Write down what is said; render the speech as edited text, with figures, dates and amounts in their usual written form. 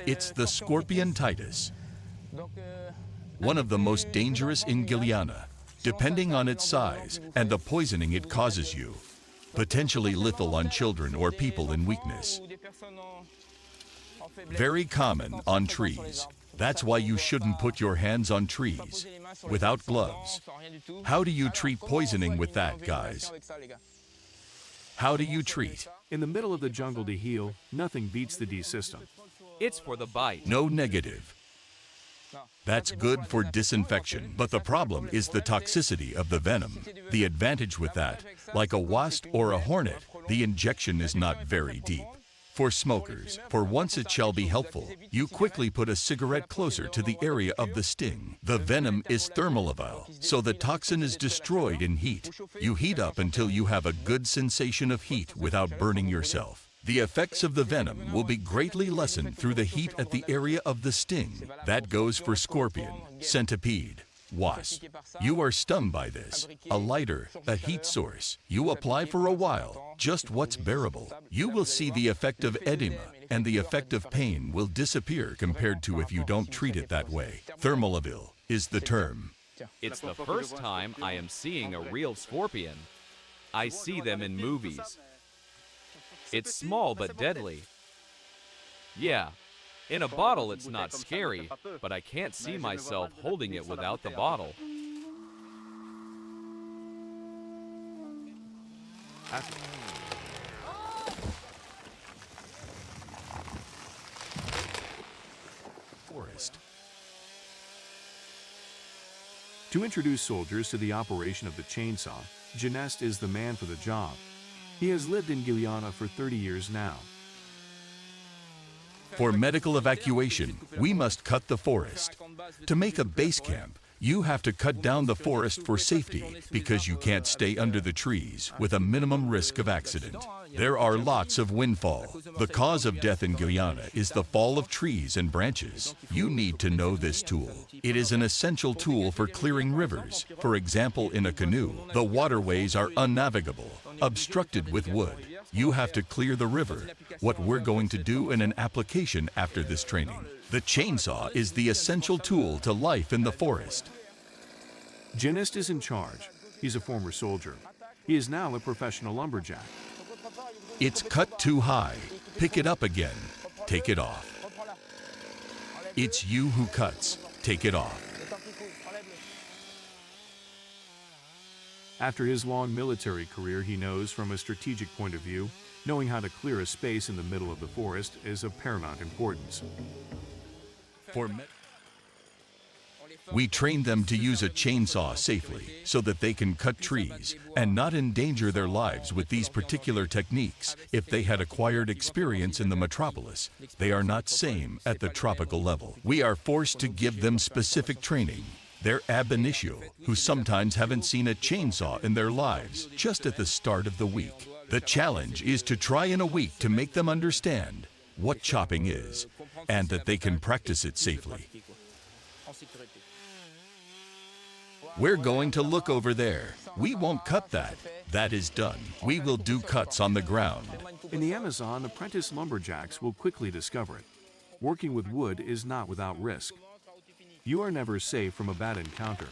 It's the scorpion Titus, one of the most dangerous in Guiana, depending on its size and the poisoning it causes you. Potentially lethal on children or people in weakness. Very common on trees. That's why you shouldn't put your hands on trees without gloves. How do you treat poisoning with that, guys? How do you treat? In the middle of the jungle to heal, nothing beats the D system. It's for the bite. No negative. That's good for disinfection, but the problem is the toxicity of the venom. The advantage with that, like a wasp or a hornet, the injection is not very deep. For smokers, for once it shall be helpful, you quickly put a cigarette closer to the area of the sting. The venom is thermolevel, so the toxin is destroyed in heat. You heat up until you have a good sensation of heat without burning yourself. The effects of the venom will be greatly lessened through the heat at the area of the sting. That goes for scorpion, centipede, wasp. You are stung by this. A lighter, a heat source. You apply for a while, just what's bearable. You will see the effect of edema, and the effect of pain will disappear compared to if you don't treat it that way. Thermolevel is the term. It's the first time I am seeing a real scorpion. I see them in movies. It's small but deadly. Yeah, in a bottle it's not scary, but I can't see myself holding it without the bottle. Forest. To introduce soldiers to the operation of the chainsaw, Genest is the man for the job. He has lived in Guyana for 30 years now. For medical evacuation, we must cut the forest. To make a base camp, you have to cut down the forest for safety because you can't stay under the trees with a minimum risk of accident. There are lots of windfall. The cause of death in Guyana is the fall of trees and branches. You need to know this tool. It is an essential tool for clearing rivers. For example, in a canoe, the waterways are unnavigable, obstructed with wood. You have to clear the river, what we're going to do in an application after this training. The chainsaw is the essential tool to life in the forest. Genest is in charge. He's a former soldier. He is now a professional lumberjack. It's cut too high. Pick it up again. Take it off. It's you who cuts. Take it off. After his long military career, he knows from a strategic point of view, knowing how to clear a space in the middle of the forest is of paramount importance. We train them to use a chainsaw safely so that they can cut trees and not endanger their lives with these particular techniques. If they had acquired experience in the metropolis, they are not same at the tropical level. We are forced to give them specific training. They're ab initio, who sometimes haven't seen a chainsaw in their lives just at the start of the week. The challenge is to try in a week to make them understand what chopping is and that they can practice it safely. We're going to look over there. We won't cut that. That is done. We will do cuts on the ground. In the Amazon, apprentice lumberjacks will quickly discover it. Working with wood is not without risk. You are never safe from a bad encounter.